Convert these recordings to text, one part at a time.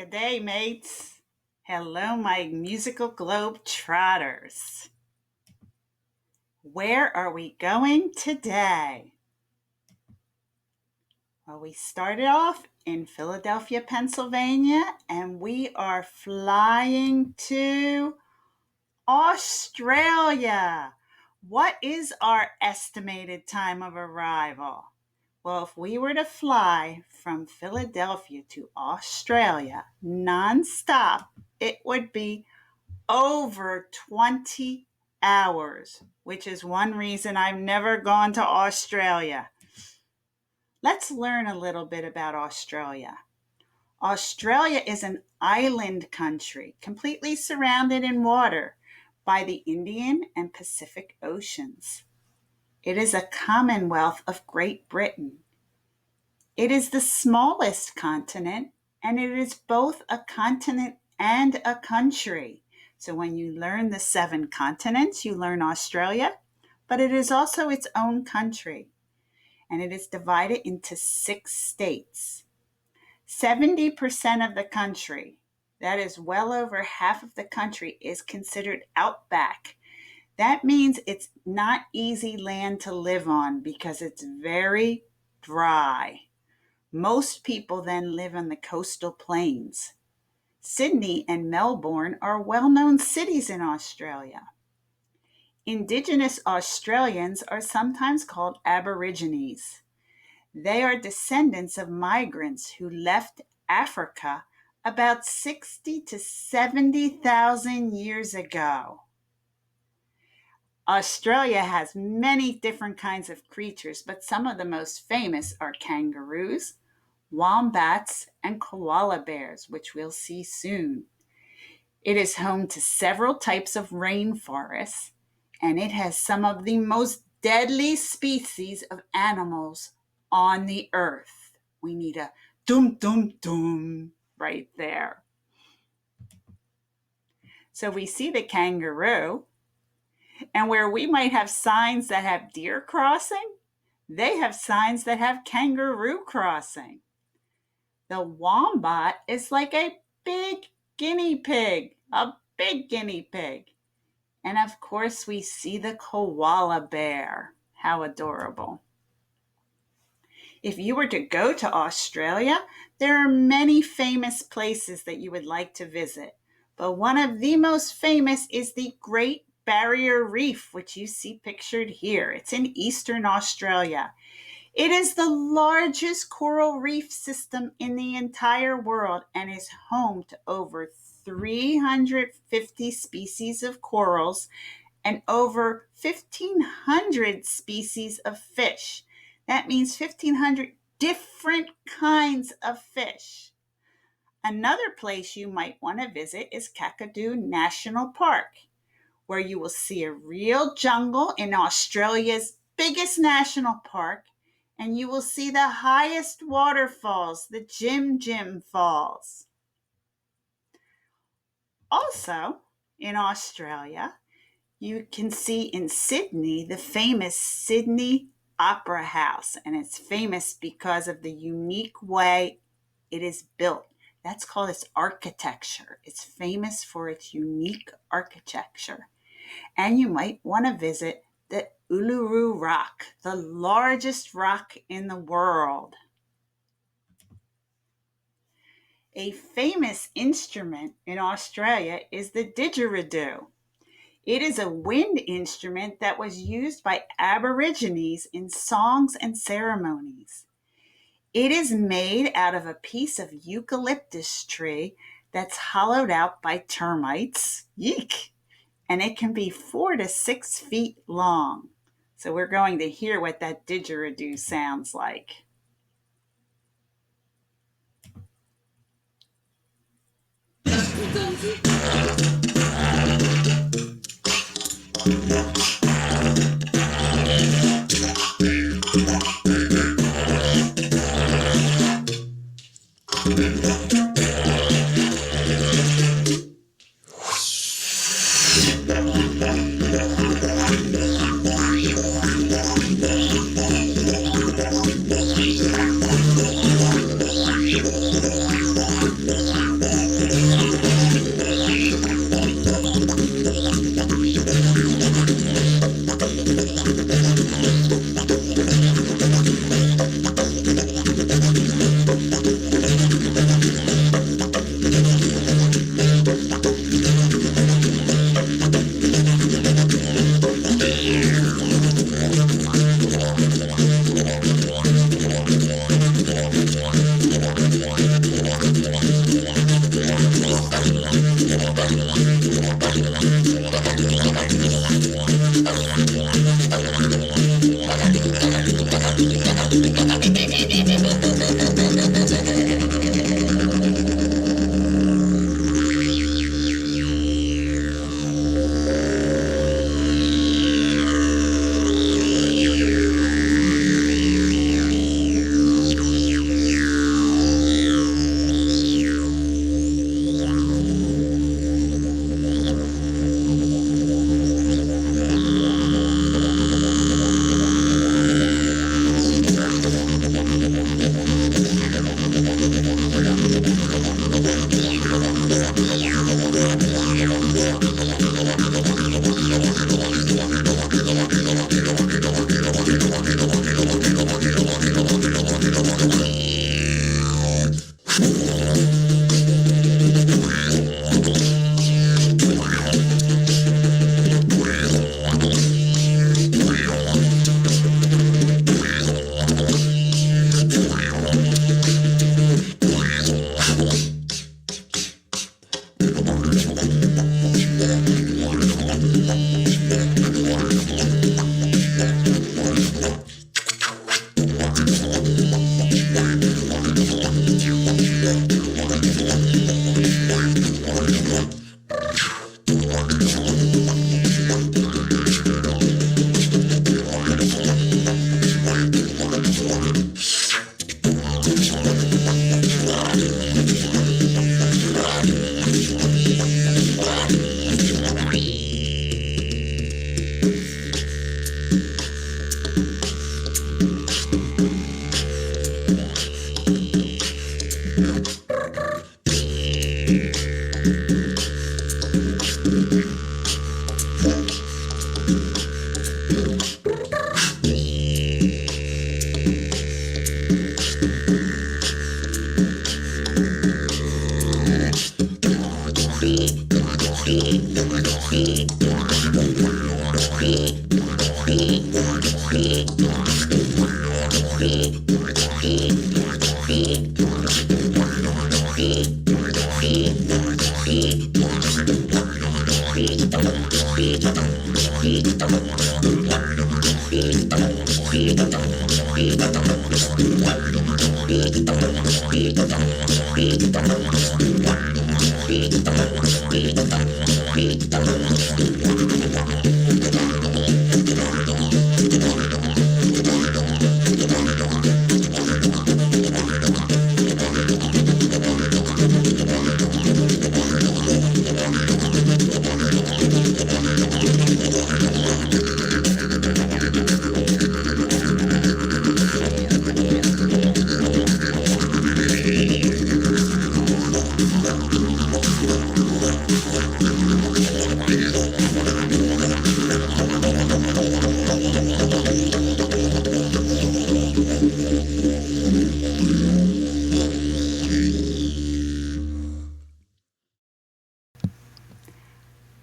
Good day, mates. Hello, my musical globe trotters. Where are we going today? Well, we started off in Philadelphia, Pennsylvania, and we are flying to Australia. What is our estimated time of arrival? Well, if we were to fly from Philadelphia to Australia nonstop, it would be over 20 hours, which is one reason I've never gone to Australia. Let's learn a little bit about Australia. Australia is an island country completely surrounded in water by the Indian and Pacific Oceans. It is a commonwealth of Great Britain. It is the smallest continent, and it is both a continent and a country. So when you learn the 7 continents, you learn Australia, but it is also its own country, and it is divided into 6 states. 70% of the country, that is well over half of the country, is considered outback. That means it's not easy land to live on because it's very dry. Most people then live on the coastal plains. Sydney and Melbourne are well-known cities in Australia. Indigenous Australians are sometimes called Aborigines. They are descendants of migrants who left Africa about 60 to 70,000 years ago. Australia has many different kinds of creatures, but some of the most famous are kangaroos, wombats, and koala bears, which we'll see soon. It is home to several types of rainforests, and it has some of the most deadly species of animals on the earth. We need a dum dum dum right there. So we see the kangaroo, and where we might have signs that have deer crossing, they have signs that have kangaroo crossing. The wombat is like a big guinea pig, a big guinea pig. And of course, we see the koala bear. How adorable. If you were to go to Australia, there are many famous places that you would like to visit. But one of the most famous is the Great Barrier Reef, which you see pictured here. It's in Eastern Australia. It is the largest coral reef system in the entire world and is home to over 350 species of corals and over 1,500 species of fish. That means 1,500 different kinds of fish. Another place you might want to visit is Kakadu National Park, where you will see a real jungle in Australia's biggest national park, and you will see the highest waterfalls, the Jim Jim Falls. Also, in Australia, you can see in Sydney the famous Sydney Opera House, and it's famous because of the unique way it is built. That's called its architecture. It's famous for its unique architecture. And you might want to visit the Uluru Rock, the largest rock in the world. A famous instrument in Australia is the didgeridoo. It is a wind instrument that was used by Aborigines in songs and ceremonies. It is made out of a piece of eucalyptus tree that's hollowed out by termites. Yeek! And it can be 4 to 6 feet long. So we're going to hear what that didgeridoo sounds like.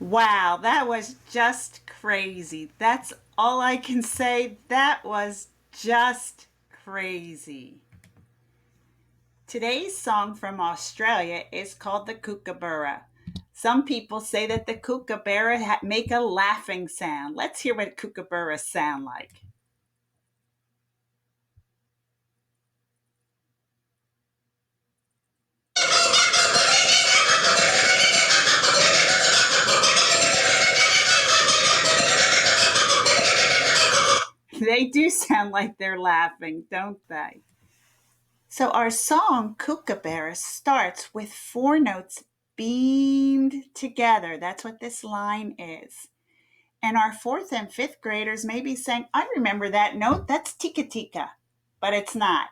Wow, that was just crazy. That's all I can say. That was just crazy. Today's song from Australia is called the Kookaburra. Some people say that the Kookaburra make a laughing sound. Let's hear what Kookaburras sound like. They do sound like they're laughing, don't they? So our song Kookaburra starts with four notes beamed together. That's what this line is. And our fourth and fifth graders may be saying, I remember that note. That's tika tika. But it's not.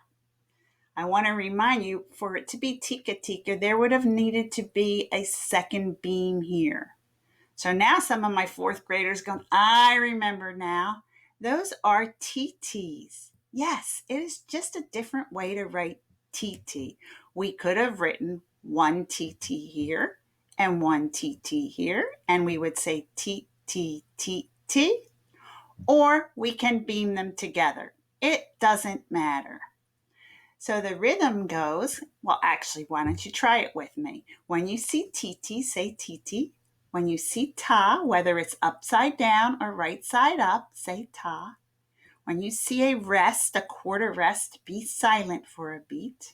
I want to remind you, for it to be tika tika, there would have needed to be a second beam here. So now some of my fourth graders going, I remember now. Those are TTs. Yes, it is just a different way to write TT. We could have written one TT here and one TT here, and we would say TTTT, or we can beam them together. It doesn't matter. So the rhythm goes, well, actually, why don't you try it with me? When you see TT, say TT. When you see ta, whether it's upside down or right side up, say ta. When you see a rest, a quarter rest, be silent for a beat.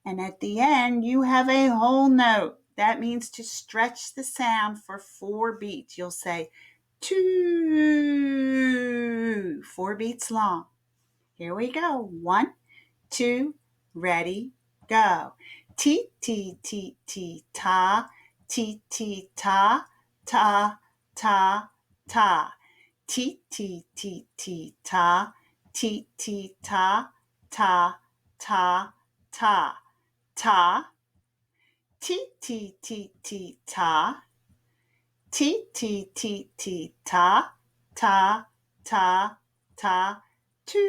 And at the end, you have a whole note. That means to stretch the sound for 4 beats. You'll say 2, 4 beats long. Here we go. 1, 2, ready, go. T, T, T, T, ta, T, T, ta, ta, ta, ta. T, T, T, T, ta, T, T, ta, ta, ta, ta. Ta, T, T, T, T, ta, T, T, T, T, ta, ta, ta, ta, two.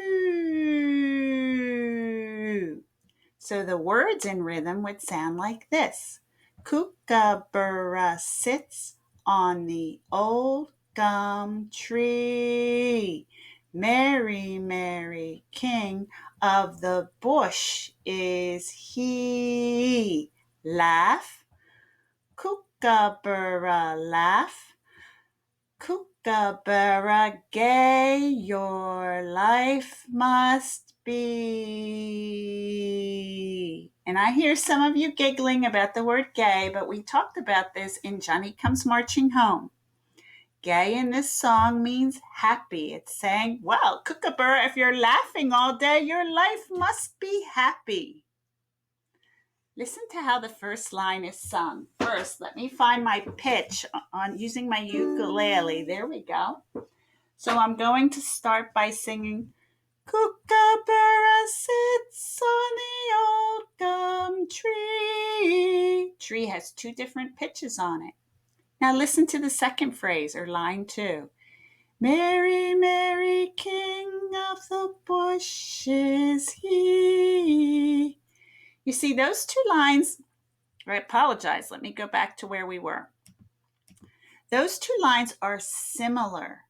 So the words in rhythm would sound like this. Kookaburra sits on the old gum tree. Merry, merry king of the bush is he. Laugh, Kookaburra, laugh. Kookaburra, gay your life must be. And I hear some of you giggling about the word gay, but we talked about this in Johnny Comes Marching Home. Gay in this song means happy. It's saying, well, Kookaburra, if you're laughing all day, your life must be happy. Listen to how the first line is sung. First, let me find my pitch on using my ukulele. There we go. So I'm going to start by singing, Kookaburra sits on the old gum tree. tree has 2 different pitches on it. Now listen to the second phrase, or line 2. Mary, Mary, King of the bushes, he. You see, those 2 lines, I apologize, let me go back to where we were. Those 2 lines are similar.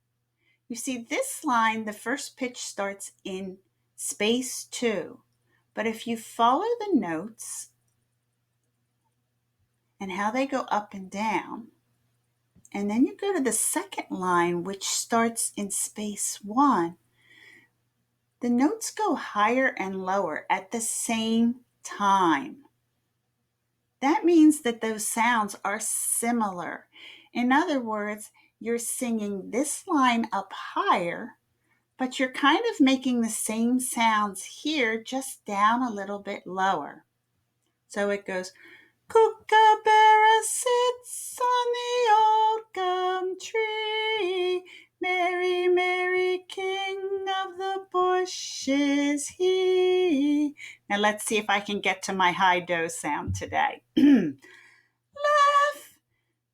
You see, this line, the first pitch starts in space 2. But if you follow the notes and how they go up and down, and then you go to the second line, which starts in space 1, the notes go higher and lower at the same time. That means that those sounds are similar. In other words, you're singing this line up higher, but you're kind of making the same sounds here, just down a little bit lower. So it goes, Kookaburra sits on the old gum tree. Mary, Mary, King of the bushes, he. Now let's see if I can get to my high do sound today. Laugh,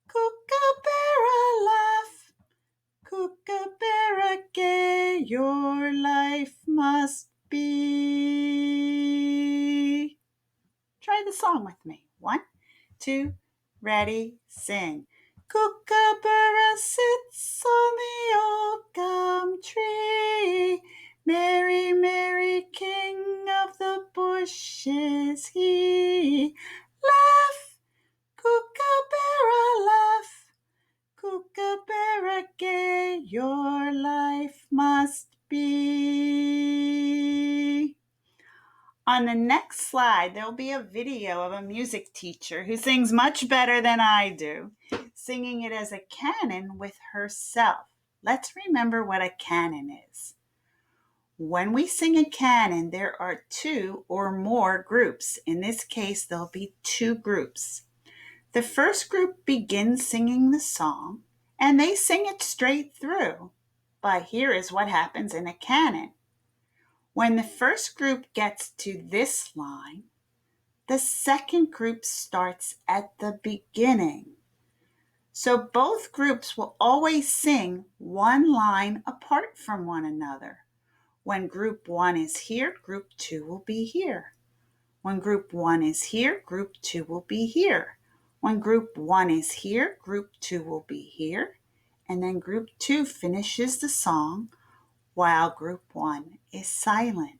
Kookaburra, laugh. Kookaburra gay, your life must be. Try the song with me. 1, 2, ready, sing. Kookaburra sits on the old gum tree. Mary, Mary, King of the bushes, he. Laugh, Kookaburra, laugh. Kookaburra gay, your life must be. On the next slide, there'll be a video of a music teacher who sings much better than I do, singing it as a canon with herself. Let's remember what a canon is. When we sing a canon, there are 2 or more groups. In this case, there'll be 2 groups. The first group begins singing the song, and they sing it straight through. But here is what happens in a canon. When the first group gets to this line, the second group starts at the beginning. So both groups will always sing one line apart from one another. When group 1 is here, group 2 will be here. When group 1 is here, group 2 will be here. When group 1 is here, group 2 will be here. And then group 2 finishes the song while group 1 is silent.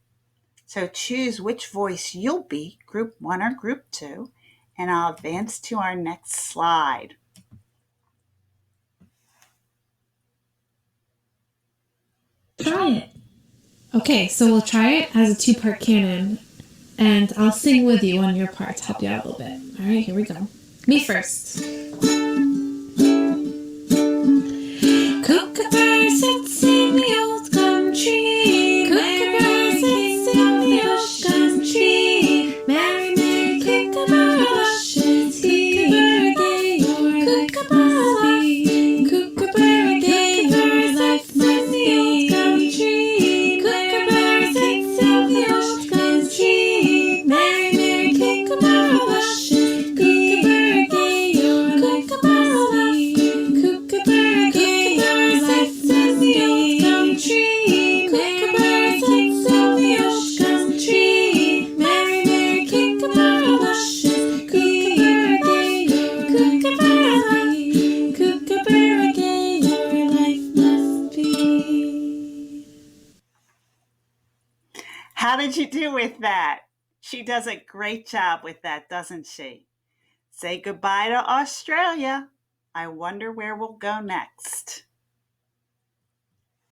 So choose which voice you'll be, group 1 or group 2, and I'll advance to our next slide. Try it. Okay, so we'll try it as a 2-part canon, and I'll sing with you on your part to help you out a little bit. All right, here we go. Me first. Kookaburra sits in the old gum tree. Kookaburra sits in the old gum tree. Mary, Mary, Kookaburra lushes. Kookaburra gay, your Kookaburra be. Kookaburra gay, your life must be. Gum tree. Kookaburra sits in the old gum tree. Mary, Mary, Kookaburra lushes. Kookaburra gay, your Kookaburra be. Kookaburra gay, your life must be. Gum tree. Kookaburra sits in the old gum tree. Mary, Mary, Kookaburra lushes. Kookaburra gay, your Kookaburra be. Kookaburra gay, your life must be. How did you do with that? She does a great job with that, doesn't she? Say goodbye to Australia. I wonder where we'll go next.